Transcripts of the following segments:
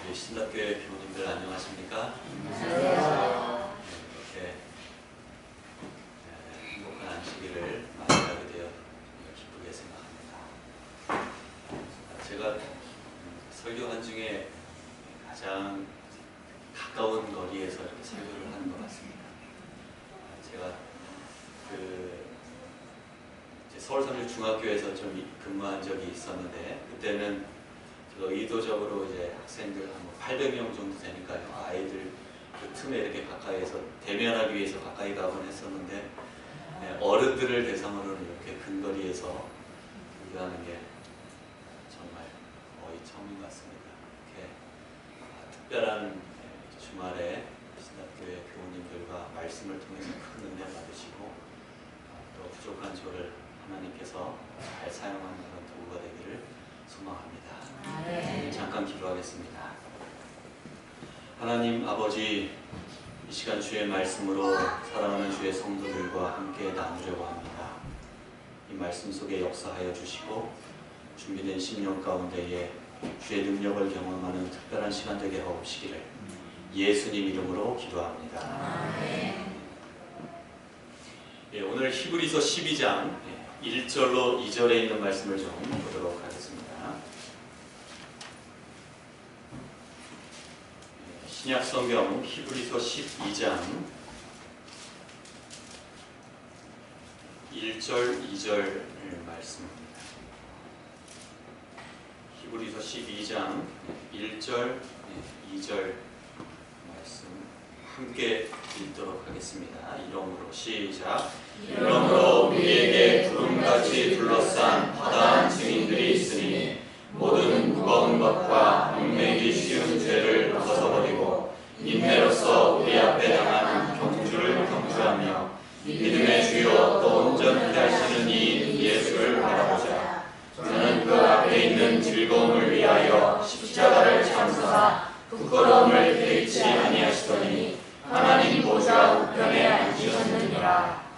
우리 신학교의 교우님들 안녕하십니까? 안녕하세요. 이렇게 행복한 안식일을 맞이하게 되어 기쁘게 생각합니다. 제가 설교한 중에 가장 가까운 거리에서 이렇게 설교를 하는 것 같습니다. 제가 서울삼육중학교에서 좀 근무한 적이 있었는데, 그때는 제가 의도적으로 이제 학생들 한 800명 정도 되니까요, 아이들 그 틈에 이렇게 가까이에서 대면하기 위해서 가까이 가곤 했었는데, 어른들을 대상으로는 이렇게 근거리에서 설교하는 게 정말 거의 처음인 것 같습니다. 이렇게 특별한 주말에 신학교의 교우님들과 말씀을 통해서 큰 은혜 받으시고, 또 부족한 저를 하나님께서 잘 사용하는 그런 도구가 되기를 소망합니다. 네. 잠깐 기도하겠습니다. 하나님 아버지, 이 시간 주의 말씀으로 사랑하는 주의 성도들과 함께 나누려고 합니다. 이 말씀 속에 역사하여 주시고 준비된 심령 가운데에 주의 능력을 경험하는 특별한 시간 되게 하옵시기를 예수님 이름으로 기도합니다. 예, 오늘 히브리서 12장 1절로 2절에 있는 말씀을 좀 보도록 하겠습니다. 신약 성경 히브리서 12장 1절 2절 말씀입니다. 히브리서 12장 1절 2절 말씀 함께 읽도록 하겠습니다. 이러므로 시작. 이러므로 우리에게 구름같이 둘러싼 허다한 증인들이 있으니 모든 무거운 것과 얽매이기 쉬운 죄를 벗어버리고 인내로서 우리 앞에 당하는 경주를 경주하며 믿음의 주요 또 온전히 하시는 이 예수를 바라보자. 저는 그 앞에 있는 즐거움을 위하여 십자가를 참으사 부끄러움을 개의치 아니하시더니 하나님 보좌 우편에 앉으셨느니라.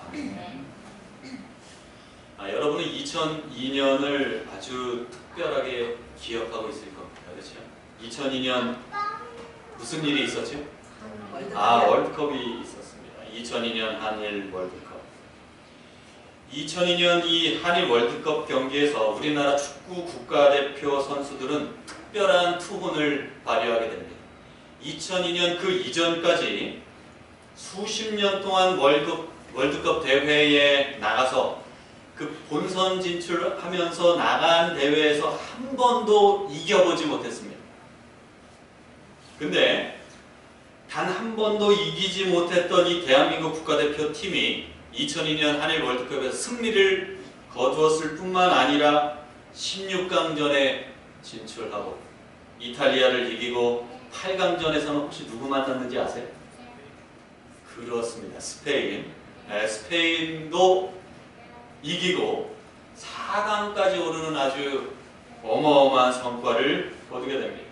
여러분은 2002년을 아주 특별하게 기억하고 있을 겁니다. 그렇죠? 2002년 무슨 일이 있었죠? 월드컵이 있었습니다. 2002년 한일 월드컵. 2002년 이 한일 월드컵 경기에서 우리나라 축구 국가대표 선수들은 특별한 투혼을 발휘하게 됩니다. 2002년 그 이전까지 수십 년 동안 월드컵 대회에 나가서 그 본선 진출하면서 나간 대회에서 한 번도 이겨보지 못했습니다. 근데 단 한 번도 이기지 못했던 이 대한민국 국가대표 팀이 2002년 한일 월드컵에서 승리를 거두었을 뿐만 아니라 16강전에 진출하고 이탈리아를 이기고 8강전에서는 혹시 누구 만났는지 아세요? 그렇습니다. 스페인. 스페인도 이기고 4강까지 오르는 아주 어마어마한 성과를 거두게 됩니다.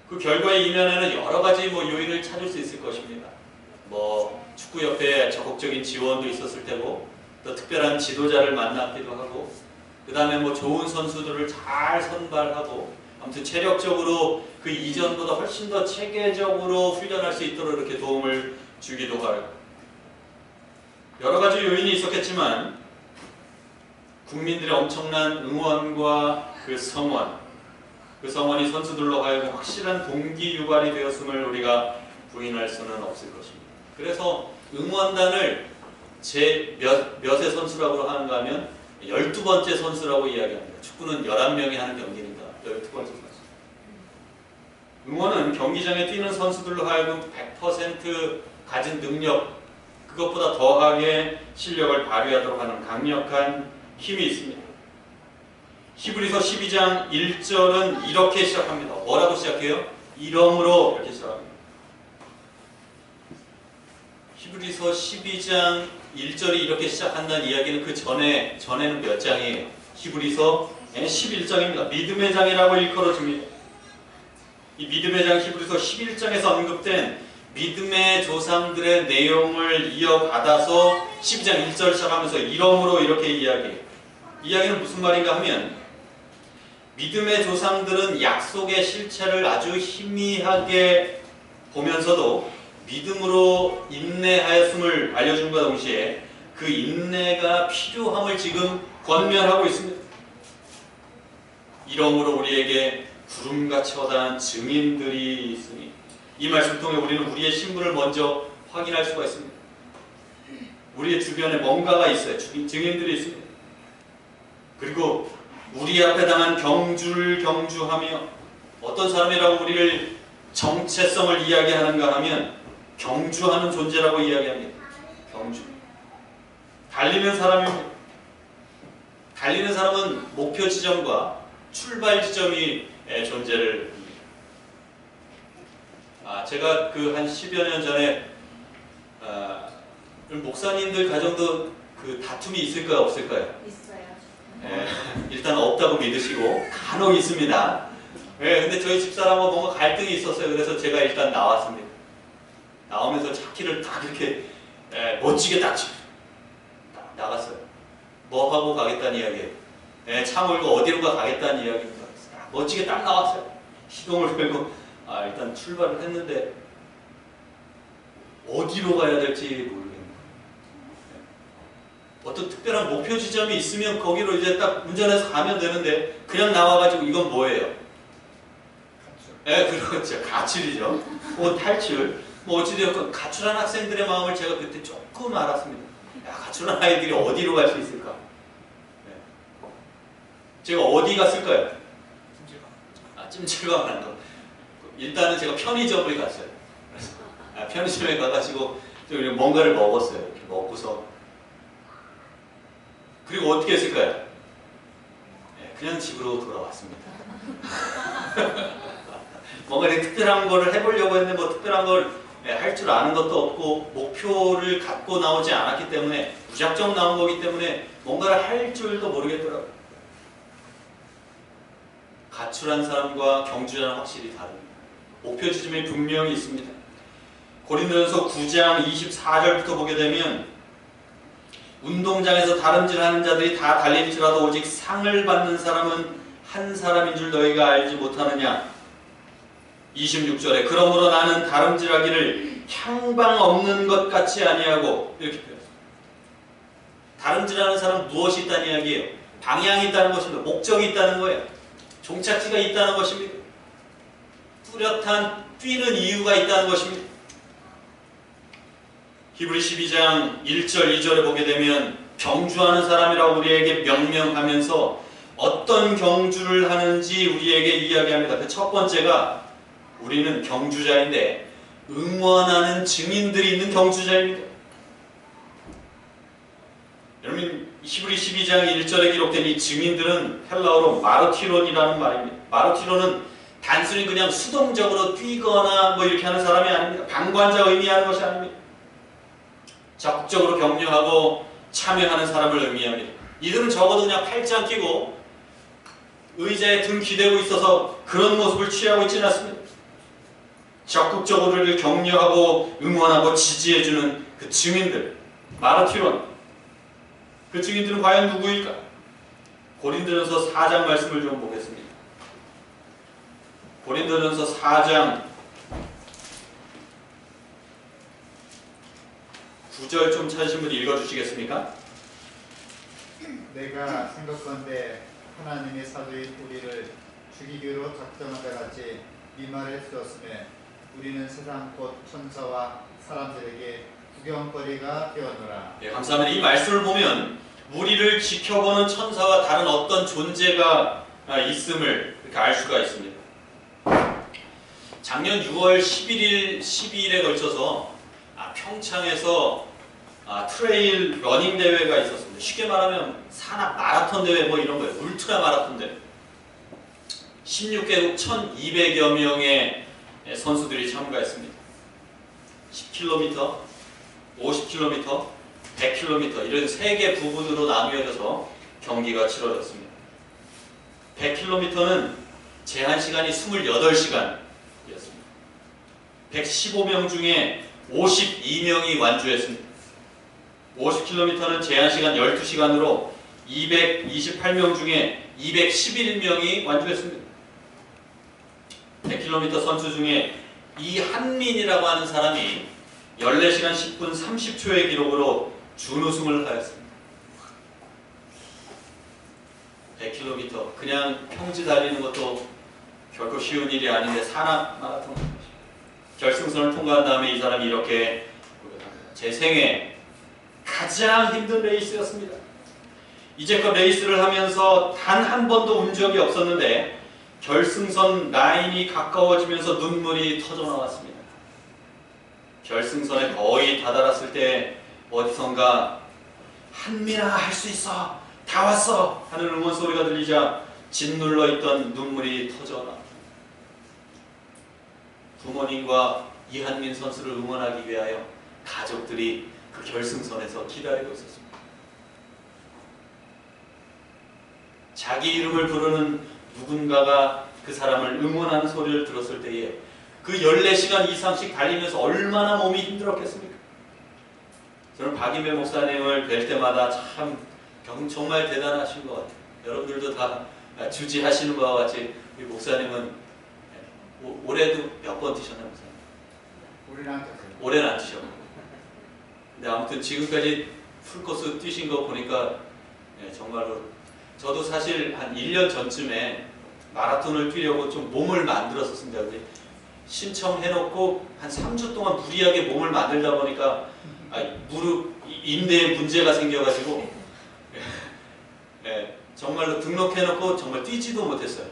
그 결과의 이면에는 여러 가지 요인을 찾을 수 있을 것입니다. 축구협회의 적극적인 지원도 있었을 테고, 또 특별한 지도자를 만났기도 하고, 그 다음에 좋은 선수들을 잘 선발하고, 아무튼 체력적으로 그 이전보다 훨씬 더 체계적으로 훈련할 수 있도록 이렇게 도움을 주기도 하고, 여러 가지 요인이 있었겠지만 국민들의 엄청난 응원과 그 성원이 선수들로 하여금 확실한 동기 유발이 되었음을 우리가 부인할 수는 없을 것입니다. 그래서 응원단을 제 몇의 선수라고 하는가 하면 12번째 선수라고 이야기합니다. 축구는 11명이 하는 경기니까 12번째 선수. 응원은 경기장에 뛰는 선수들로 하여금 100% 가진 능력, 그것보다 더하게 실력을 발휘하도록 하는 강력한 힘이 있습니다. 히브리서 12장 1절은 이렇게 시작합니다. 뭐라고 시작해요? 이러므로 이렇게 시작합니다. 히브리서 12장 1절이 이렇게 시작한다는 이야기는 그 전에는 몇 장이에요? 히브리서 11장입니다. 믿음의 장이라고 일컬어집니다. 이 믿음의 장 히브리서 11장에서 언급된 믿음의 조상들의 내용을 이어받아서 12장 1절 시작하면서 이러므로 이렇게 이야기해요. 이야기는 무슨 말인가 하면 믿음의 조상들은 약속의 실체를 아주 희미하게 보면서도 믿음으로 인내하였음을 알려준과 동시에 그 인내가 필요함을 지금 권면하고 있습니다. 이러므로 우리에게 구름같이 허다한 증인들이 있으니, 이 말씀을 통해 우리는 우리의 신분을 먼저 확인할 수가 있습니다. 우리의 주변에 뭔가가 있어요. 증인들이 있습니다. 그리고 우리 앞에 당한 경주를 경주하며, 어떤 사람이라고 우리를 정체성을 이야기하는가 하면 경주하는 존재라고 이야기합니다. 경주. 달리는 사람입니다. 달리는 사람은 목표 지점과 출발 지점이 존재를 합니다. 제가 그 한 10여 년 전에 목사님들 가정도 그 다툼이 있을까요, 없을까요? 있어요. 일단 없다고 믿으시고 간혹 있습니다. 근데 저희 집사람과 뭔가 갈등이 있었어요. 그래서 제가 일단 나왔습니다. 나오면서 차키를 딱 이렇게 멋지게 딱 나갔어요. 뭐 하고 가겠다는 이야기예요. 차 몰고 어디로 가겠다는 이야기입니다. 멋지게 딱 나왔어요. 시동을 걸고 일단 출발을 했는데 어디로 가야 될지 모르겠네요. 어떤 특별한 목표 지점이 있으면 거기로 이제 딱 운전해서 가면 되는데 그냥 나와가지고 이건 뭐예요? 그렇죠. 가출이죠. 탈출. 어찌되었건 가출한 학생들의 마음을 제가 그때 조금 알았습니다. 가출한 아이들이 어디로 갈 수 있을까? 제가 어디 갔을까요? 찜질방 간 거. 일단은 제가 편의점을 갔어요. 편의점에 가가지고 뭔가를 먹었어요. 이렇게 먹고서. 그리고 어떻게 했을까요? 그냥 집으로 돌아왔습니다. 뭔가 이렇게 특별한 거를 해보려고 했는데 뭐 특별한 걸 할 줄 아는 것도 없고 목표를 갖고 나오지 않았기 때문에 무작정 나온 거기 때문에 뭔가를 할 줄도 모르겠더라고요. 가출한 사람과 경주자는 확실히 다릅니다. 목표 지점이 분명히 있습니다. 고린도전서 9장 24절부터 보게 되면 운동장에서 다름질하는 자들이 다 달릴지라도 오직 상을 받는 사람은 한 사람인 줄 너희가 알지 못하느냐. 26절에 그러므로 나는 다름질하기를 향방 없는 것 같이 아니하고, 이렇게 표현했습니다. 다름질하는 사람은 무엇이 있다는 이야기예요? 방향이 있다는 것입니다. 목적이 있다는 거예요. 종착지가 있다는 것입니다. 뚜렷한 뛰는 이유가 있다는 것입니다. 히브리 12장 1절 2절에 보게 되면 경주하는 사람이라고 우리에게 명명하면서 어떤 경주를 하는지 우리에게 이야기합니다. 그 첫 번째가 우리는 경주자인데 응원하는 증인들이 있는 경주자입니다. 여러분, 히브리 12장 1절에 기록된 이 증인들은 헬라어로 마르티론이라는 말입니다. 마르티론은 단순히 그냥 수동적으로 뛰거나 뭐 이렇게 하는 사람이 아닙니다. 방관자 의미하는 것이 아닙니다. 적극적으로 격려하고 참여하는 사람을 의미합니다. 이들은 적어도 그냥 팔짱 끼고 의자에 등 기대고 있어서 그런 모습을 취하고 있지는 않습니다. 적극적으로 우리를 격려하고 응원하고 지지해주는 그 증인들, 마르티론. 그 증인들은 과연 누구일까? 고린도전서 4장 말씀을 좀 보겠습니다. 고린도전서 4장 9절 좀 찾으신 분 읽어주시겠습니까? 내가 생각건대 하나님의 사도인 우리를 죽이기로 작정한 것 같이 이 말을 해주었으며 우리는 세상 곧 천사와 사람들에게 구경거리가 되었노라. 감사합니다. 이 말씀을 보면 우리를 지켜보는 천사와 다른 어떤 존재가 있음을 이렇게 알 수가 있습니다. 작년 6월 12일에 걸쳐서 평창에서 트레일 러닝 대회가 있었습니다. 쉽게 말하면 산악 마라톤 대회 뭐 이런 거예요. 울트라 마라톤 대회. 16개국 1200여 명의 선수들이 참가했습니다. 10km, 50km, 100km 이런 3개 부분으로 나뉘어져서 경기가 치러졌습니다. 100km는 제한 시간이 28시간이었습니다. 115명 중에 52명이 완주했습니다. 50km는 제한 시간 12시간으로 228명 중에 211명이 완주했습니다. 100km 선수 중에 이한민이라고 하는 사람이 14시간 10분 30초의 기록으로 준우승을 하였습니다. 100km 그냥 평지 달리는 것도 결코 쉬운 일이 아닌데 산악 마라톤 결승선을 통과한 다음에 이 사람이 이렇게 제 생애 가장 힘든 레이스였습니다. 이제껏 레이스를 하면서 단 한 번도 운 적이 없었는데 결승선 라인이 가까워지면서 눈물이 터져 나왔습니다. 결승선에 거의 다다랐을 때 어디선가 한민아 할 수 있어 다 왔어 하는 응원 소리가 들리자 짓눌러 있던 눈물이 터져 나왔습니다. 부모님과 이한민 선수를 응원하기 위하여 가족들이 그 결승선에서 기다리고 있었습니다. 자기 이름을 부르는 누군가가 그 사람을 응원하는 소리를 들었을 때에 그 14시간 이상씩 달리면서 얼마나 몸이 힘들었겠습니까? 저는 박인배 목사님을 뵐 때마다 참 정말 대단하신 것 같아요. 여러분들도 다 주지하시는 것과 같이 우리 목사님은 올해도 몇 번 뛰셨나요, 목사님? 우리는 안 됐어요. 올해는 안 뛰셨고. 근데 아무튼 지금까지 풀코스 뛰신 거 보니까 정말로 저도 사실 한 1년 전쯤에 마라톤을 뛰려고 좀 몸을 만들었었습니다. 근데 신청해놓고 한 3주 동안 무리하게 몸을 만들다 보니까 무릎 인대에 문제가 생겨가지고 정말로 등록해놓고 정말 뛰지도 못했어요.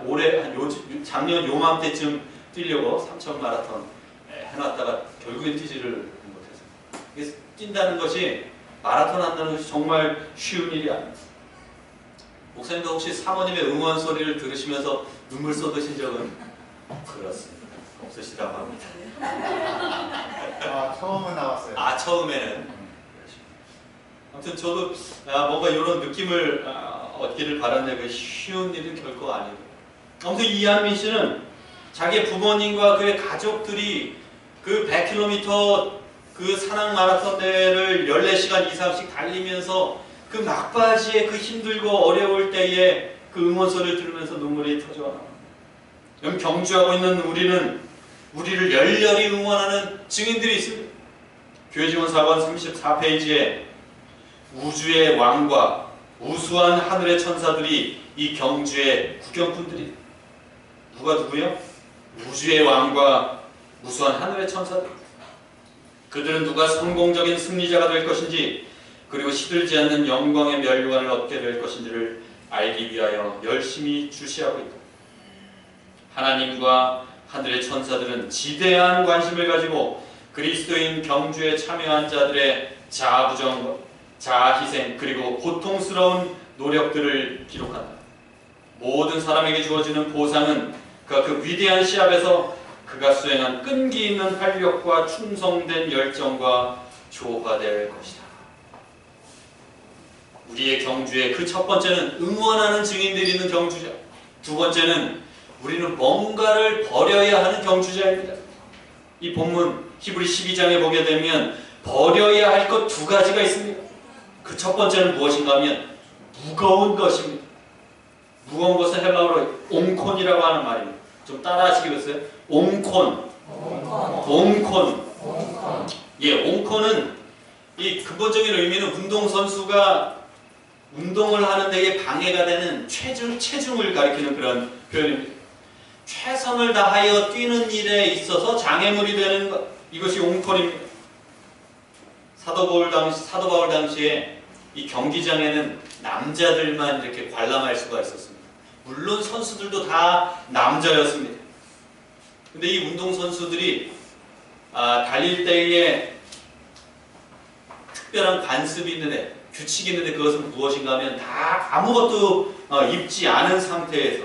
올해 한 작년 요맘때쯤 뛰려고 3천 마라톤 해놨다가 결국엔 뛰지를 못했어요. 그래서 뛴다는 것이 마라톤 한다는 것이 정말 쉬운 일이 아닙니다. 목사님도 혹시 사모님의 응원 소리를 들으시면서 눈물 쏟으신 적은 그렇습니다. 없으시다고 합니다. 처음은 나왔어요. 처음에는. 아무튼 저도 뭔가 이런 느낌을 얻기를 바랐는데 쉬운 일은 결코 아니고. 아무튼 이한민 씨는 자기 부모님과 그의 가족들이 그 100km 그 산악 마라톤 대회를 14시간 이상씩 달리면서 그 막바지에 그 힘들고 어려울 때에 그 응원 소리를 들으면서 눈물이 터져 나옵니다. 경주하고 있는 우리를 열렬히 응원하는 증인들이 있습니다. 교회지원 사관 34페이지에 우주의 왕과 우수한 하늘의 천사들이 이 경주의 구경꾼들이 누구요? 우주의 왕과 우수한 하늘의 천사들. 그들은 누가 성공적인 승리자가 될 것인지 그리고 시들지 않는 영광의 면류관을 얻게 될 것인지를 알기 위하여 열심히 주시하고 있다. 하나님과 하늘의 천사들은 지대한 관심을 가지고 그리스도인 경주에 참여한 자들의 자아부정과 자아희생 그리고 고통스러운 노력들을 기록한다. 모든 사람에게 주어지는 보상은 그가 그 위대한 시합에서 그가 수행한 끈기 있는 활력과 충성된 열정과 조화될 것이다. 우리의 경주의 그 첫 번째는 응원하는 증인들이 있는 경주자. 두 번째는 우리는 뭔가를 버려야 하는 경주자입니다. 이 본문 히브리 12장에 보게 되면 버려야 할 것 두 가지가 있습니다. 그 첫 번째는 무엇인가 하면 무거운 것입니다. 무거운 것은 헬라어로 옹콘이라고 하는 말입니다. 좀 따라 하시겠어요? 옹콘. 옹콘은 이 근본적인 의미는 운동선수가 운동을 하는 데에 방해가 되는 체중을 가리키는 그런 표현입니다. 최선을 다하여 뛰는 일에 있어서 장애물이 되는 것, 이것이 옹콘입니다. 사도 바울 당시에 이 경기장에는 남자들만 이렇게 관람할 수가 있었습니다. 물론 선수들도 다 남자였습니다. 근데 이 운동선수들이 달릴 때에 특별한 관습이 있는데 규칙이 있는데 그것은 무엇인가 하면 다 아무것도 입지 않은 상태에서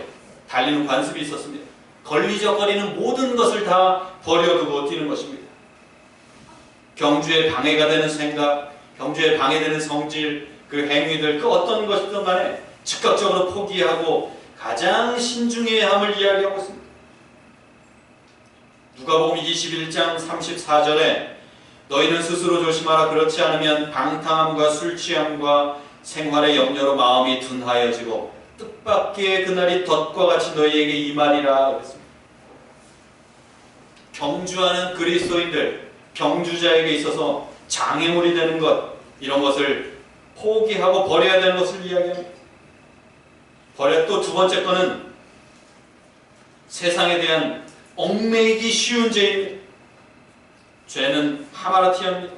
달리는 관습이 있었습니다. 걸리적거리는 모든 것을 다 버려두고 뛰는 것입니다. 경주에 방해가 되는 생각, 경주에 방해되는 성질, 그 행위들, 그 어떤 것이든 간에 즉각적으로 포기하고 가장 신중해야 함을 이야기하고 있습니다. 누가복음 21장 34절에 너희는 스스로 조심하라. 그렇지 않으면 방탕함과 술 취함과 생활의 염려로 마음이 둔하여지고 뜻밖의 그날이 덫과 같이 너희에게 임하리라 그랬습니다. 경주하는 그리스도인들, 경주자에게 있어서 장애물이 되는 것, 이런 것을 포기하고 버려야 되는 것을 이야기합니다. 또 두 번째 거는 세상에 대한 얽매이기 쉬운 죄입니다. 죄는 하마라티아입니다.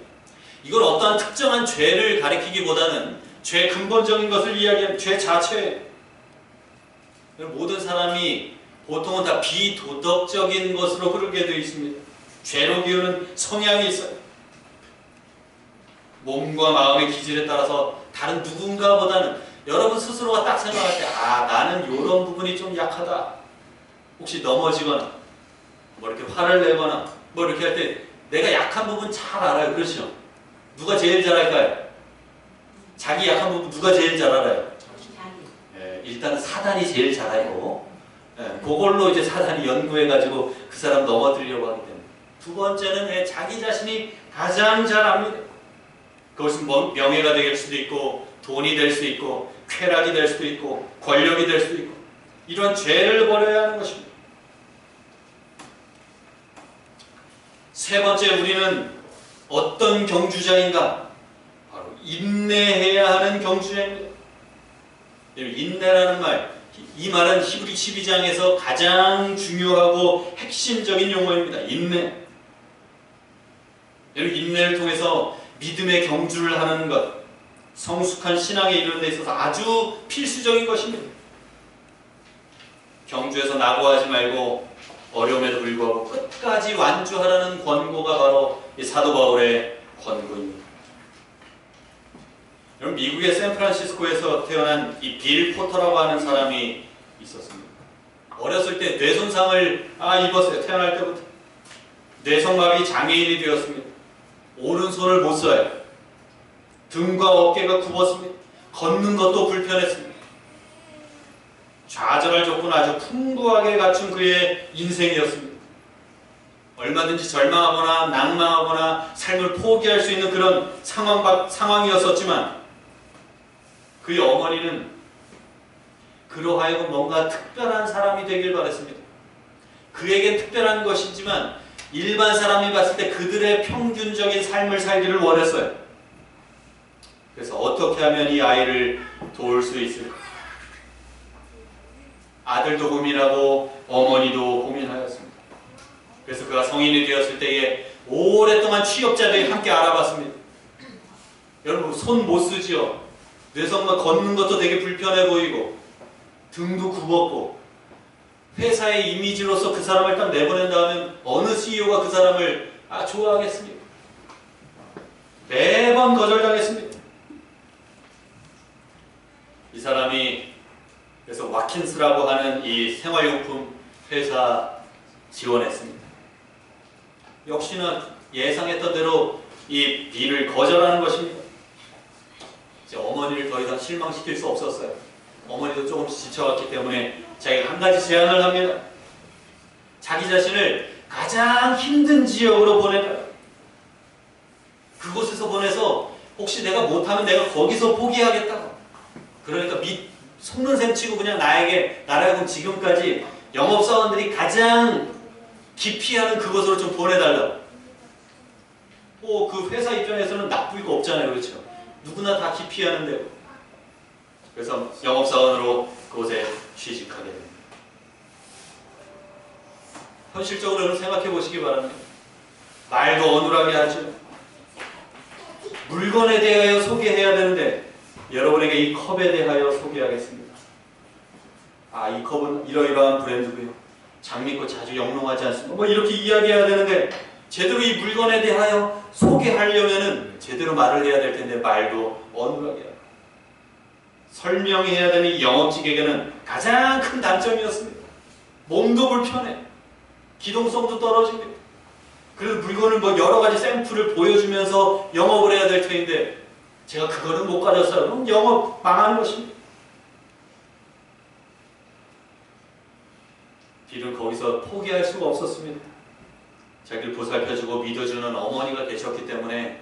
이걸 어떠한 특정한 죄를 가리키기보다는 죄 근본적인 것을 이야기하는 죄 자체예요. 모든 사람이 보통은 다 비도덕적인 것으로 흐르게 되어 있습니다. 죄로 기우는 성향이 있어요. 몸과 마음의 기질에 따라서 다른 누군가보다는 여러분 스스로가 딱 생각할 때 나는 이런 부분이 좀 약하다. 혹시 넘어지거나 뭐 이렇게 화를 내거나 뭐 이렇게 할 때 내가 약한 부분 잘 알아요. 그렇죠? 누가 제일 잘 알까요? 자기 약한 부분 누가 제일 잘 알아요? 일단은 사단이 제일 잘 알고 그걸로 이제 사단이 연구해가지고 그 사람 넘어뜨리려고 하기 때문에. 두 번째는 자기 자신이 가장 잘 압니다. 그것은 명예가 될 수도 있고 돈이 될 수도 있고 쾌락이 될 수도 있고 권력이 될 수도 있고 이런 죄를 버려야 하는 것입니다. 세 번째, 우리는 어떤 경주자인가? 바로 인내해야 하는 경주자입니다. 인내라는 말, 이 말은 히브리 12장에서 가장 중요하고 핵심적인 용어입니다. 인내. 인내를 통해서 믿음의 경주를 하는 것, 성숙한 신앙에 이르는 데 있어서 아주 필수적인 것입니다. 경주에서 낙오하지 말고 어려움에도 불구하고 끝까지 완주하라는 권고가 바로 이 사도 바울의 권고입니다. 여러분, 미국의 샌프란시스코에서 태어난 이 빌 포터라고 하는 사람이 있었습니다. 어렸을 때 뇌손상을 입었어요. 태어날 때부터. 뇌성마비 장애인이 되었습니다. 오른손을 못 써요. 등과 어깨가 굽었습니다. 걷는 것도 불편했습니다. 좌절할 조건 아주 풍부하게 갖춘 그의 인생이었습니다. 얼마든지 절망하거나 낭망하거나 삶을 포기할 수 있는 그런 상황이었었지만 그의 어머니는 그로 하여금 뭔가 특별한 사람이 되길 바랬습니다. 그에겐 특별한 것이지만 일반 사람이 봤을 때 그들의 평균적인 삶을 살기를 원했어요. 그래서 어떻게 하면 이 아이를 도울 수 있을까? 아들도 고민하고 어머니도 고민하였습니다. 그래서 그가 성인이 되었을 때에 오랫동안 취업자들이 함께 알아봤습니다. 여러분, 손 못 쓰지요? 뇌성마 걷는 것도 되게 불편해 보이고 등도 굽었고 회사의 이미지로서 그 사람을 딱 내보낸다면 어느 CEO가 그 사람을 좋아하겠습니까? 매번 거절당했습니다. 이 사람이 그래서 와킨스라고 하는 이 생활용품 회사 지원했습니다. 역시나 예상했던 대로 이 비를 거절하는 것입니다. 이제 어머니를 더 이상 실망시킬 수 없었어요. 어머니도 조금씩 지쳐갔기 때문에 자기가 한 가지 제안을 합니다. 자기 자신을 가장 힘든 지역으로 보내라. 그곳에서 보내서 혹시 내가 못하면 내가 거기서 포기하겠다고. 그러니까 속는 셈 치고 그냥 나라고 지금까지 영업사원들이 가장 기피하는 그곳으로 좀 보내달라고. 그 회사 입장에서는 나쁠 거 없잖아요. 그렇죠? 누구나 다 기피하는데. 그래서 영업사원으로 그곳에 취직하게 됩니다. 현실적으로는 생각해 보시기 바랍니다. 말도 어눌하게 하죠. 물건에 대하여 소개해야 되는데 여러분에게 이 컵에 대하여 소개하겠습니다. 이 컵은 이러이러한 브랜드고요. 장미꽃 자주 영롱하지 않습니다. 뭐 이렇게 이야기해야 되는데 제대로 이 물건에 대하여 소개하려면은 제대로 말을 해야 될 텐데 말도 어눌하게 하고 설명해야 되는 이 영업직에게는 가장 큰 단점이었습니다. 몸도 불편해. 기동성도 떨어집니다. 그래서 물건을 여러 가지 샘플을 보여주면서 영업을 해야 될 텐데 제가 그거는 못 가졌어요. 그럼 영업 망하는 것입니다. 빌은 거기서 포기할 수가 없었습니다. 자기를 보살펴주고 믿어주는 어머니가 계셨기 때문에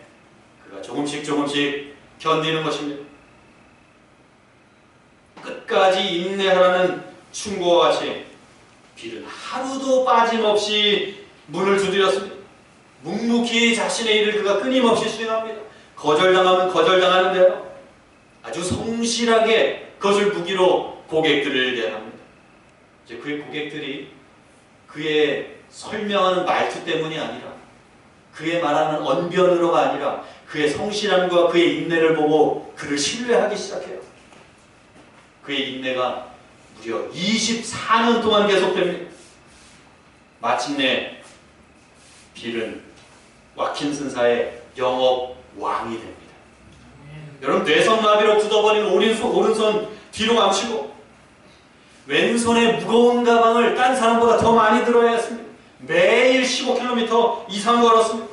그가 조금씩 견디는 것입니다. 끝까지 인내하라는 충고와 같이 빌은 하루도 빠짐없이 문을 두드렸습니다. 묵묵히 자신의 일을 그가 끊임없이 수행합니다. 거절당하면 거절당하는데요, 아주 성실하게 그것을 무기로 고객들을 대합니다. 이제 그의 고객들이 그의 설명하는 말투 때문이 아니라, 그의 말하는 언변으로가 아니라 그의 성실함과 그의 인내를 보고 그를 신뢰하기 시작해요. 그의 인내가 무려 24년 동안 계속됩니다. 마침내 빌은 와킨슨사의 영업 왕이 됩니다. 여러분, 뇌성마비로 굳어버린 오른손 뒤로 감추고 왼손에 무거운 가방을 딴 사람보다 더 많이 들어야 했습니다. 매일 15km 이상 걸었습니다.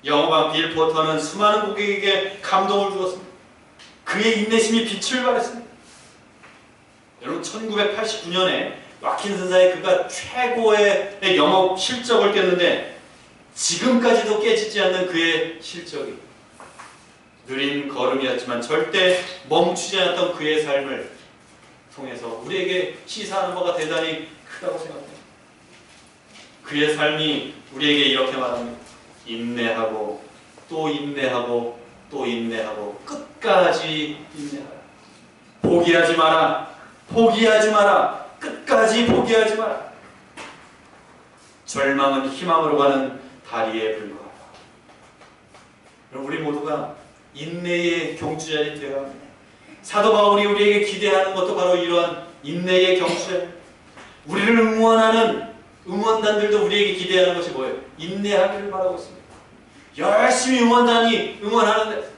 영업왕 빌 포터는 수많은 고객에게 감동을 주었습니다. 그의 인내심이 빛을 발했습니다. 여러분, 1989년에 와킨슨사에 그가 최고의 영업 실적을 깼는데 지금까지도 깨지지 않는 그의 실적이, 느린 걸음이었지만 절대 멈추지 않았던 그의 삶을 통해서 우리에게 시사하는 바가 대단히 크다고 생각합니다. 그의 삶이 우리에게 이렇게 말합니다. 인내하고 또 인내하고 또 인내하고 끝까지 인내하라. 포기하지 마라. 포기하지 마라. 끝까지 포기하지 마라. 절망은 희망으로 가는 다리에 불과하다. 우리 모두가 인내의 경주자이 되어야 합니다. 사도 바울이 우리에게 기대하는 것도 바로 이러한 인내의 경주자입니다. 우리를 응원하는 응원단들도 우리에게 기대하는 것이 뭐예요? 인내하기를 바라고 있습니다. 열심히 응원단이 응원하는데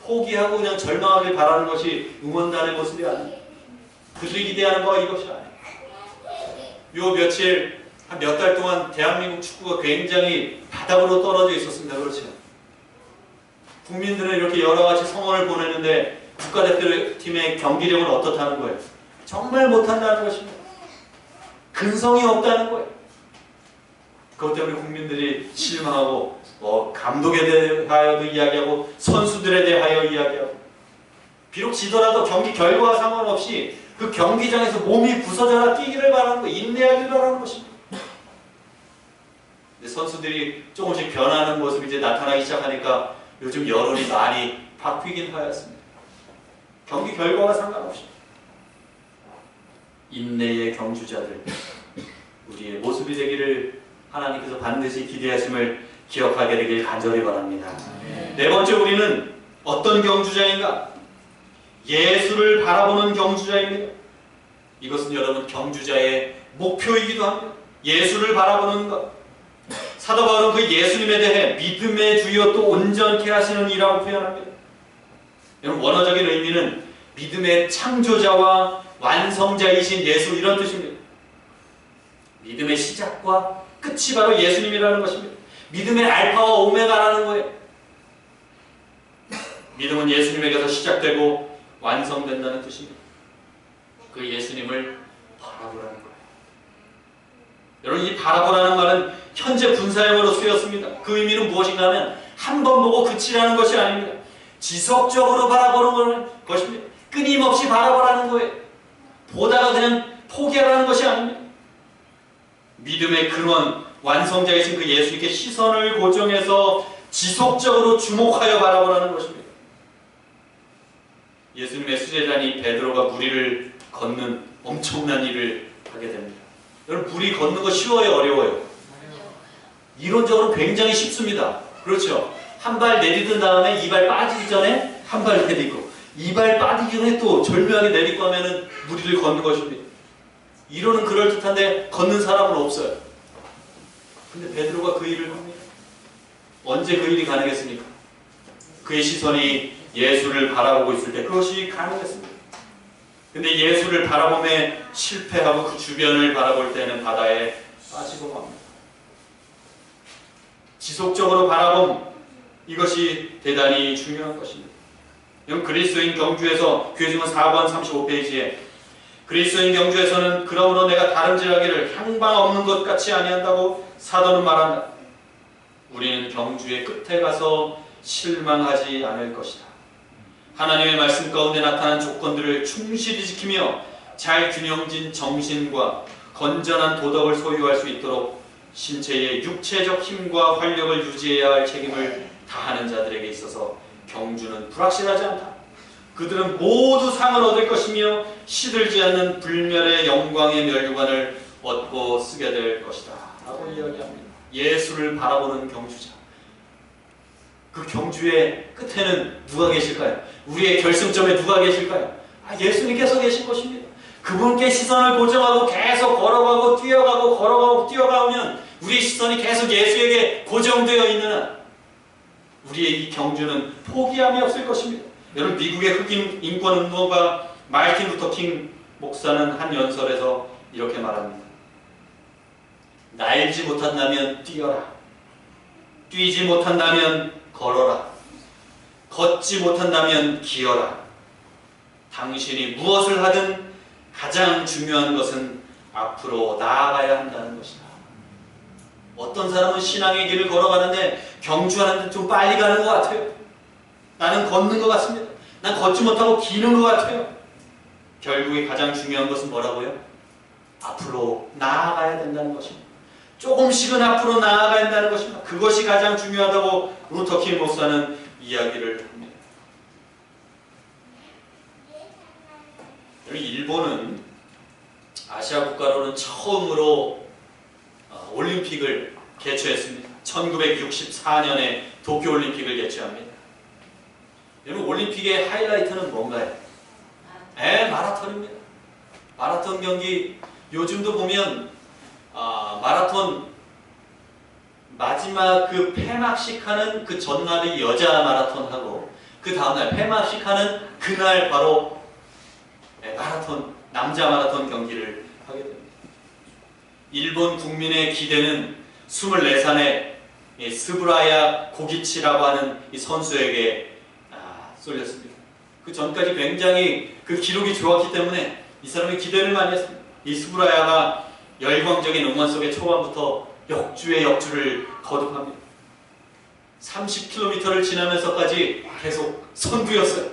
포기하고 그냥 절망하길 바라는 것이 응원단의 모습이 아니에요. 그들이 기대하는 바가 이것이 아니에요. 요 며칠 한 몇 달 동안 대한민국 축구가 굉장히 바닥으로 떨어져 있었습니다. 그렇죠? 국민들은 이렇게 여러 가지 성원을 보내는데 국가대표팀의 경기력은 어떻다는 거예요? 정말 못한다는 것입니다. 근성이 없다는 거예요. 그것 때문에 국민들이 실망하고 감독에 대하여도 이야기하고 선수들에 대하여 이야기하고, 비록 지더라도 경기 결과와 상관없이 그 경기장에서 몸이 부서져라 뛰기를 바라는 거, 인내하기를 바라는 것입니다. 근데 선수들이 조금씩 변하는 모습이 이제 나타나기 시작하니까 요즘 여론이 많이 바뀌긴 하였습니다. 경기 결과와 상관없이 인내의 경주자들, 우리의 모습이 되기를 하나님께서 반드시 기대하심을 기억하게 되길 간절히 바랍니다. 네 번째, 우리는 어떤 경주자인가? 예수를 바라보는 경주자입니다. 이것은 여러분 경주자의 목표이기도 합니다. 예수를 바라보는 것. 사도 바울은 그 예수님에 대해 믿음의 주여 또 온전케 하시는 이라고 표현합니다. 여러분, 원어적인 의미는 믿음의 창조자와 완성자이신 예수, 이런 뜻입니다. 믿음의 시작과 끝이 바로 예수님이라는 것입니다. 믿음의 알파와 오메가라는 거예요. 믿음은 예수님에게서 시작되고 완성된다는 뜻입니다. 그 예수님을 바라보라는 거예요. 여러분, 이 바라보라는 말은 현재 분사형으로 쓰였습니다. 그 의미는 무엇인가 하면 한 번 보고 그치라는 것이 아닙니다. 지속적으로 바라보는 것입니다. 끊임없이 바라보라는 거예요. 보다가 그냥 포기하라는 것이 아닙니다. 믿음의 근원, 완성자이신 그 예수님께 시선을 고정해서 지속적으로 주목하여 바라보라는 것입니다. 예수님의 수제자니 베드로가 무리를 걷는 엄청난 일을 하게 됩니다. 여러분, 무리 걷는 거 쉬워요, 어려워요? 이론적으로 굉장히 쉽습니다. 그렇죠? 한 발 내딛은 다음에 이 발 빠지기 전에 한 발 내딛고, 이 발 빠지기 전에 또 절묘하게 내딛고 하면은 무리를 걷는 것입니다. 이론은 그럴듯한데 걷는 사람은 없어요. 근데 베드로가 그 일을 합니다. 언제 그 일이 가능했습니까? 그의 시선이 예수를 바라보고 있을 때 그것이 가능했습니다. 근데 예수를 바라봄에 실패하고 그 주변을 바라볼 때는 바다에 빠지고 맙니다. 지속적으로 바라봄, 이것이 대단히 중요한 것입니다. 그리스도인 경주에서 교회증언 4번 35페이지에 그리스도인 경주에서는 그러므로 내가 다름질하기를 향방 없는 것 같이 아니한다고 사도는 말한다. 우리는 경주의 끝에 가서 실망하지 않을 것이다. 하나님의 말씀 가운데 나타난 조건들을 충실히 지키며 잘 균형진 정신과 건전한 도덕을 소유할 수 있도록 신체의 육체적 힘과 활력을 유지해야 할 책임을 다하는 자들에게 있어서 경주는 불확실하지 않다. 그들은 모두 상을 얻을 것이며 시들지 않는 불멸의 영광의 면류관을 얻고 쓰게 될 것이다 라고 이야기합니다. 예수를 바라보는 경주자. 그 경주의 끝에는 누가 계실까요? 우리의 결승점에 누가 계실까요? 예수님께서 계신 것입니다. 그분께 시선을 고정하고 계속 걸어가고 뛰어가고 걸어가고 뛰어가면 우리의 시선이 계속 예수에게 고정되어 있는 한 우리의 이 경주는 포기함이 없을 것입니다. 여러분, 미국의 흑인 인권운동가 마르틴 루터 킹 목사는 한 연설에서 이렇게 말합니다. 날지 못한다면 뛰어라. 뛰지 못한다면 걸어라. 걷지 못한다면 기어라. 당신이 무엇을 하든 가장 중요한 것은 앞으로 나아가야 한다는 것이다. 어떤 사람은 신앙의 길을 걸어가는데 경주하는데 좀 빨리 가는 것 같아요. 나는 걷는 것 같습니다. 난 걷지 못하고 기는 것 같아요. 결국에 가장 중요한 것은 뭐라고요? 앞으로 나아가야 된다는 것입니다. 조금씩은 앞으로 나아가야 한다는 것입니다. 그것이 가장 중요하다고 루터 킹 목사는 이야기를 합니다. 일본은 아시아 국가로는 처음으로 올림픽을 개최했습니다. 1964년에 도쿄올림픽을 개최합니다. 여러분, 올림픽의 하이라이트는 뭔가요? 마라톤입니다. 마라톤 경기 요즘도 보면 마라톤 마지막 그 폐막식 하는 그 전날이 여자 마라톤하고 그 다음날 폐막식 하는 그날 바로 마라톤, 남자 마라톤 경기를 하게 됩니다. 일본 국민의 기대는 24살의 스브라야 고기치라고 하는 이 선수에게 쏠렸습니다. 그 전까지 굉장히 그 기록이 좋았기 때문에 이 사람이 기대를 많이 했습니다. 이 스브라야가 열광적인 응원 속에 초반부터 역주의 역주를 거듭합니다. 30km를 지나면서까지 계속 선두였어요.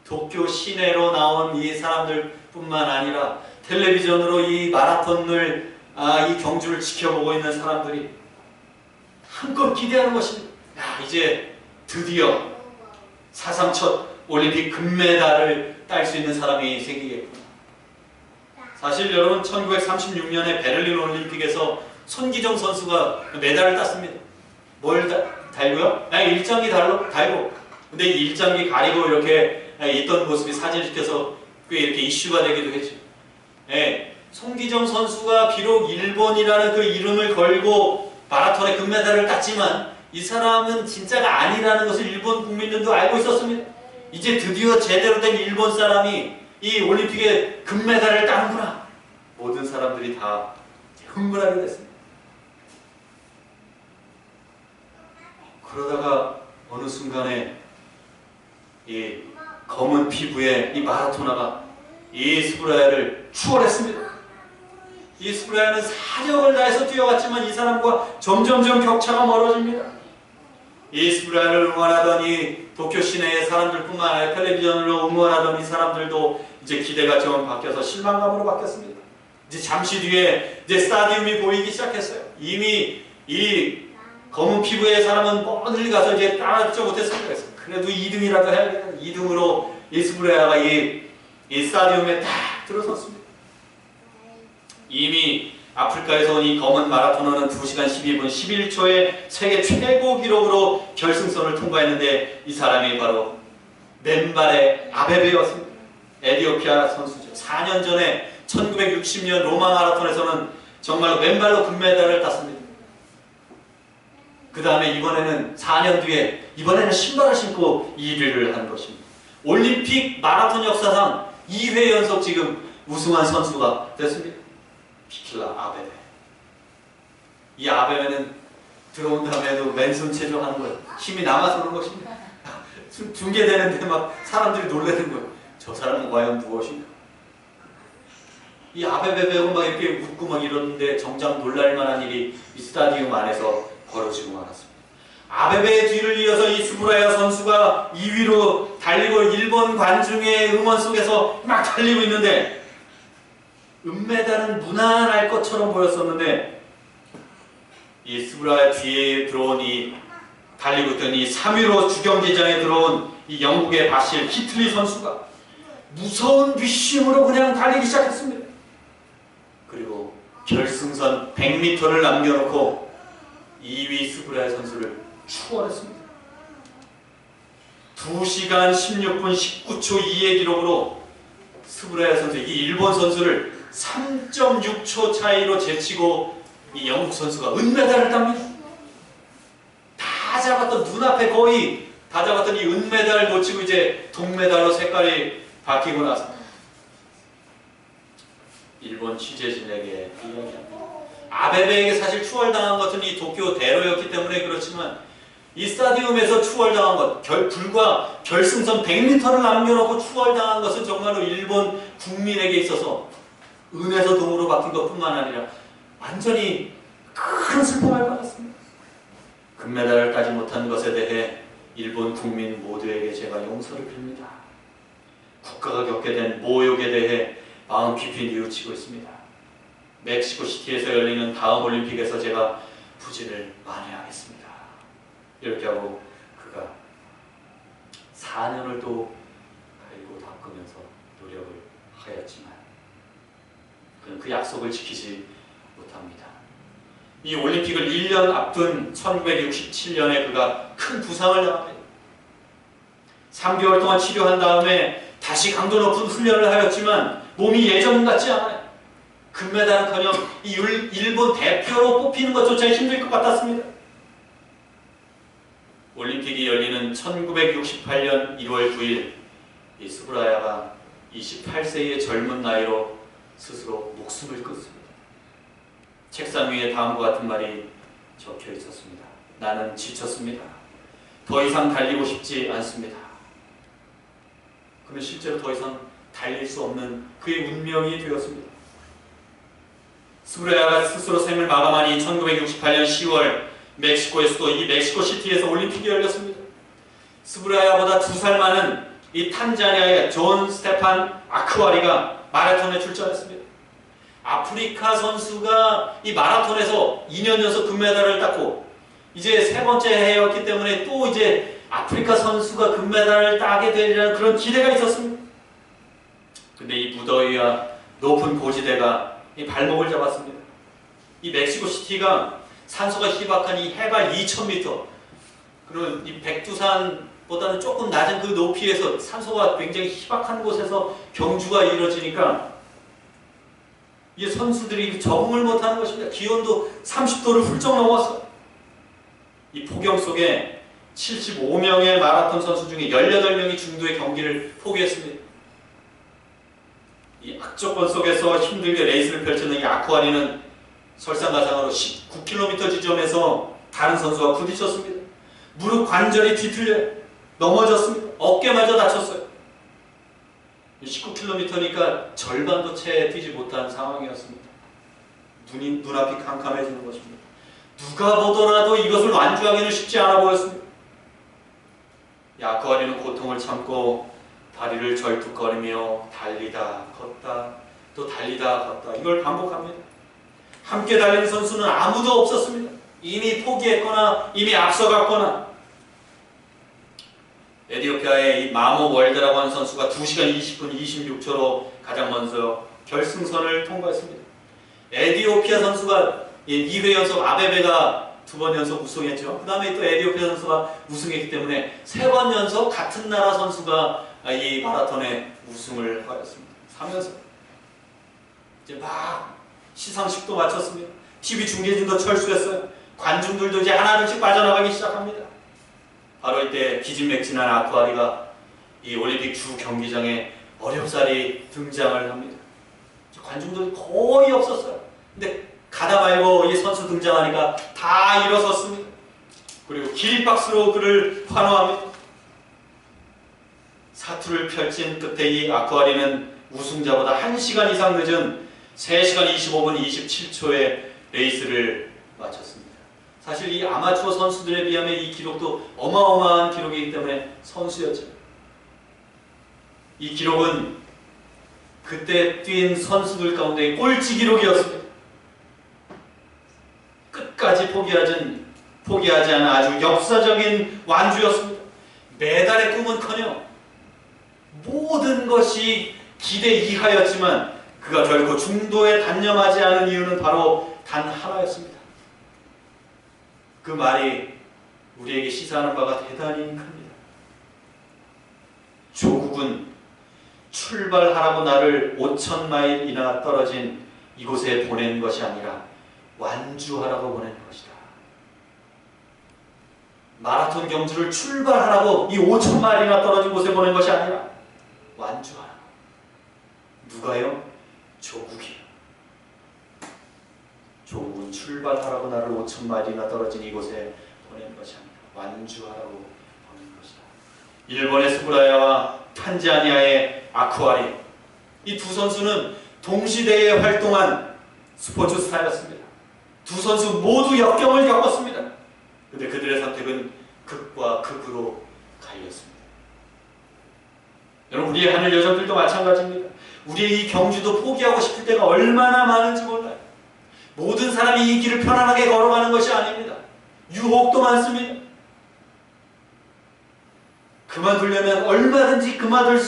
도쿄 시내로 나온 이 사람들뿐만 아니라 텔레비전으로 이 마라톤을 이 경주를 지켜보고 있는 사람들이 한껏 기대하는 것입니다. 이제 드디어 사상 첫 올림픽 금메달을 딸 수 있는 사람이 생기겠구나. 사실 여러분, 1936년에 베를린 올림픽에서 손기정 선수가 메달을 땄습니다. 뭘 달고요? 일장기 달고. 근데 이 일장기 가리고 이렇게 있던 모습이 사진 찍혀서 꽤 이렇게 이슈가 되기도 했죠. 손기정 선수가 비록 일본이라는 그 이름을 걸고 마라톤의 금메달을 땄지만 이 사람은 진짜가 아니라는 것을 일본 국민들도 알고 있었습니다. 이제 드디어 제대로 된 일본 사람이 이 올림픽에 금메달을 따는구나. 모든 사람들이 다 흥분하게 됐습니다. 그러다가 어느 순간에 이 검은 피부의 이 마라토너가 이 스브라야를 추월했습니다. 이 스브라야는 사력을 다해서 뛰어갔지만 이 사람과 점점점 격차가 멀어집니다. 이 스브라야를 응원하던 이 도쿄 시내의 사람들뿐만 아니라 텔레비전으로 응원하던 이 사람들도 이제 기대가 좀 바뀌어서 실망감으로 바뀌었습니다. 이제 잠시 뒤에 이제 스타디움이 보이기 시작했어요. 이미 이 검은 피부의 사람은 멀리 가서 이제 따라잡지 못했습니다. 그래도 2등이라도 해야겠다. 2등으로 이 스브라야가 이 스타디움에 딱 들어섰습니다. 이미 아프리카에서 온 이 검은 마라토너는 2시간 12분 11초의 세계 최고 기록으로 결승선을 통과했는데 이 사람이 바로 맨발의 아베베였습니다. 에티오피아 선수죠. 4년 전에 1960년 로마 마라톤에서는 정말로 맨발로 금메달을 땄습니다. 그 다음에 이번에는 4년 뒤에 이번에는 신발을 신고 1위를 한 것입니다. 올림픽 마라톤 역사상 2회 연속 지금 우승한 선수가 됐습니다. 비킬라 아베베. 이 아베베는 들어온 다음에도 맨손 체조하는 거예요. 힘이 남아서 그런 것입니다. 중계되는데 막 사람들이 놀라는 거예요. 저 사람은 과연 무엇인가? 이 아베베 배우 막 이렇게 웃고 막 이러는데 정작 놀랄만한 일이 이 스타디움 안에서 벌어지고 말았습니다. 아베베의 뒤를 이어서 이 스브라야 선수가 2위로 달리고 일본 관중의 응원 속에서 막 달리고 있는데 은메달은 무난할 것처럼 보였었는데 이 스브라야 뒤에 들어온 이 달리고 있던 이 3위로 주경기장에 들어온 이 영국의 바실 히틀리 선수가 무서운 뒷심으로 그냥 달리기 시작했습니다. 그리고 결승선 100m를 남겨놓고 2위 스브라야 선수를 추월했습니다. 2시간 16분 19초 2의 기록으로 스브라야 선수, 이 일본 선수를 3.6초 차이로 제치고 이 영국 선수가 은메달을 땁니다. 다 잡았던, 눈앞에 거의 다 잡았던 이 은메달을 놓치고 이제 동메달로 색깔이 바뀌고 나서 일본 취재진에게 이야기합니다. 아베베에게 사실 추월당한 것은 이 도쿄 대로였기 때문에 그렇지만 이 스타디움에서 추월당한 것, 불과 결승선 100m를 남겨놓고 추월당한 것은 정말로 일본 국민에게 있어서 은에서 동으로 바뀐 것뿐만 아니라 완전히 큰 슬픔을 받았습니다. 금메달을 따지 못한 것에 대해 일본 국민 모두에게 제가 용서를 빕니다. 국가가 겪게 된 모욕에 대해 마음 깊이 뉘우치고 있습니다. 멕시코 시티에서 열리는 다음 올림픽에서 제가 부진을 만회하겠습니다. 이렇게 하고 그가 4년을 또 갈고 닦으면서 노력을 하였지만 그는 그 약속을 지키지 못합니다. 이 올림픽을 1년 앞둔 1967년에 그가 큰 부상을 당합니다. 3개월 동안 치료한 다음에 다시 강도 높은 훈련을 하였지만 몸이 예전 같지 않아요. 금메달은커녕 이 일본 대표로 뽑히는 것조차 힘들 것 같았습니다. 올림픽이 열리는 1968년 1월 9일 이 스브라야가 28세의 젊은 나이로 스스로 목숨을 끊습니다. 책상 위에 다음과 같은 말이 적혀 있었습니다. 나는 지쳤습니다. 더 이상 달리고 싶지 않습니다. 그는 실제로 더 이상 달릴 수 없는 그의 운명이 되었습니다. 스브라야가 스스로 생을 마감하니 1968년 10월 멕시코의 수도 이 멕시코 시티에서 올림픽이 열렸습니다. 스브라야보다 2살 많은 이 탄자니아의 존 스테판 아크와리가 마라톤에 출전했습니다. 아프리카 선수가 이 마라톤에서 2년 연속 금메달을 땄고 이제 3번째 해였기 때문에 또 이제 아프리카 선수가 금메달을 따게 되리라는 그런 기대가 있었습니다. 근데 이 무더위와 높은 고지대가 이 발목을 잡았습니다. 이 멕시코 시티가 산소가 희박한 이 해발 2000m 그리고 이 백두산보다는 조금 낮은 그 높이에서 산소가 굉장히 희박한 곳에서 경주가 이루어지니까 이 선수들이 적응을 못하는 것입니다. 기온도 30도를 훌쩍 넘었어요. 이 폭염 속에 75명의 마라톤 선수 중에 18명이 중도의 경기를 포기했습니다. 이 악조건 속에서 힘들게 레이스를 펼치는 이 아쿠아리는 설상가상으로 19km 지점에서 다른 선수와 부딪혔습니다. 무릎 관절이 뒤틀려 넘어졌습니다. 어깨마저 다쳤어요. 19km니까 절반도 채 뛰지 못한 상황이었습니다. 눈앞이 캄캄해지는 것입니다. 누가 보더라도 이것을 완주하기는 쉽지 않아 보였습니다. 아쿠아리는 고통을 참고 다리를 절뚝거리며 달리다 걷다 또 달리다 걷다 이걸 반복합니다. 함께 달리는 선수는 아무도 없었습니다. 이미 포기했거나 이미 앞서갔거나. 에티오피아의 이 마모 월드라고 하는 선수가 2시간 20분 26초로 가장 먼저 결승선을 통과했습니다. 에티오피아 선수가 2회 연속 아베베가 2번 연속 우승했죠. 그 다음에 또 에티오피아 선수가 우승했기 때문에 3번 연속 같은 나라 선수가 이 마라톤에 우승을 하였습니다. 3연승. 이제 막 시상식도 마쳤습니다. TV 중계진도 철수했어요. 관중들도 이제 하나둘씩 빠져나가기 시작합니다. 바로 이때 기진맥진한 아쿠아리가 이 올림픽 주 경기장에 어렵사리 등장을 합니다. 관중들이 거의 없었어요. 근데 가다 말고 이 선수 등장하니까 다 일어섰습니다. 그리고 기립박수로 그를 환호합니다. 사투를 펼친 끝에 이 아쿠아리는 우승자보다 1시간 이상 늦은 3시간 25분 27초의 레이스를 마쳤습니다. 사실 이 아마추어 선수들에 비하면 이 기록도 어마어마한 기록이기 때문에 선수였죠. 이 기록은 그때 뛴 선수들 가운데 꼴찌 기록이었습니다. 끝까지 포기하지 않은 아주 역사적인 완주였습니다. 메달의 꿈은커녕 모든 것이 기대 이하였지만 그가 결코 중도에 단념하지 않은 이유는 바로 단 하나였습니다. 그 말이 우리에게 시사하는 바가 대단히 큽니다. 조국은 출발하라고 나를 5,000마일이나 떨어진 이곳에 보낸 것이 아니라 완주하라고 보낸 것이다. 마라톤 경주를 출발하라고 이 5,000마일이나 떨어진 곳에 보낸 것이 아니라 완주하라고. 누가요? 조국이요. 조국은 출발하라고 나를 5,000마일이나 떨어진 이곳에 보낸 것이 아니라 완주하라고 보낸 것이다. 일본의 스브라야와 탄자니아의 아쿠아리, 이 두 선수는 동시대에 활동한 스포츠 스타였습니다. 두 선수 모두 역경을 겪었습니다. 근데 그들의 선택은 극과 극으로 갈렸습니다. 여러분, 우리의 하늘 여정들도 마찬가지입니다. 우리의 이 경주도 포기하고 싶을 때가 얼마나 많은지 몰라요. 모든 사람이 이 길을 편안하게 걸어가는 것이 아닙니다. 유혹도 많습니다. 그만두려면 얼마든지 그만둘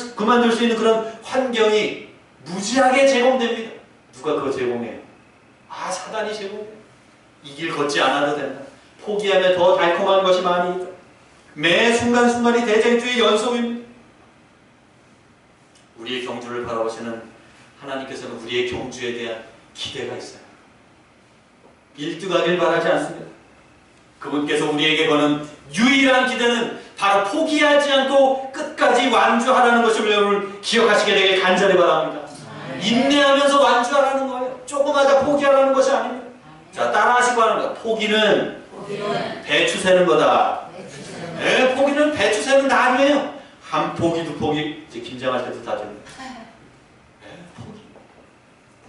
수 있는 그런 환경이 무지하게 제공됩니다. 누가 그거 제공해요? 사단이 제공해요. 이 길 걷지 않아도 된다. 포기하면 더 달콤한 것이 많이 있다. 매 순간순간이 대쟁주의 연속입니다. 우리의 경주를 바라보시는 하나님께서는 우리의 경주에 대한 기대가 있어요. 일등하길 바라지 않습니다. 그분께서 우리에게 거는 유일한 기대는 바로 포기하지 않고 끝까지 완주하라는 것을 여러분 기억하시게 되길 간절히 바랍니다. 인내하면서 완주하라는 거예요. 조금마다 포기하라는 것이 아닙니다. 자, 따라하시고 하는 거예요. 포기는 배추 세는 거다. 네, 포기는 배추 세는 나무예요. 한 포기, 두 포기, 이제 김장할 때도 다 됩니다. 네,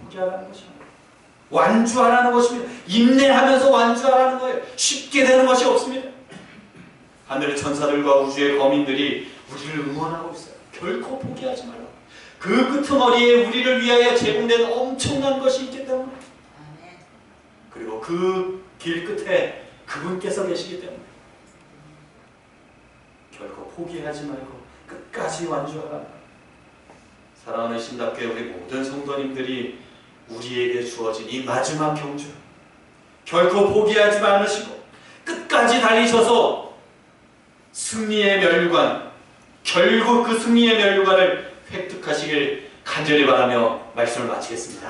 포기하라는 것입니다. 완주하라는 것입니다. 인내하면서 완주하라는 거예요. 쉽게 되는 것이 없습니다. 하늘의 천사들과 우주의 거민들이 우리를 응원하고 있어요. 결코 포기하지 말라. 그 끄트머리에 우리를 위하여 제공된 엄청난 것이 있기 때문에, 그리고 그 길 끝에 그분께서 계시기 때문에 결코 포기하지 말고 끝까지 완주하라. 사랑하는 신답게 우리 모든 성도님들이 우리에게 주어진 이 마지막 경주, 결코 포기하지 않으시고 끝까지 달리셔서 승리의 면류관, 결국 그 승리의 면류관을 획득하시길 간절히 바라며 말씀을 마치겠습니다.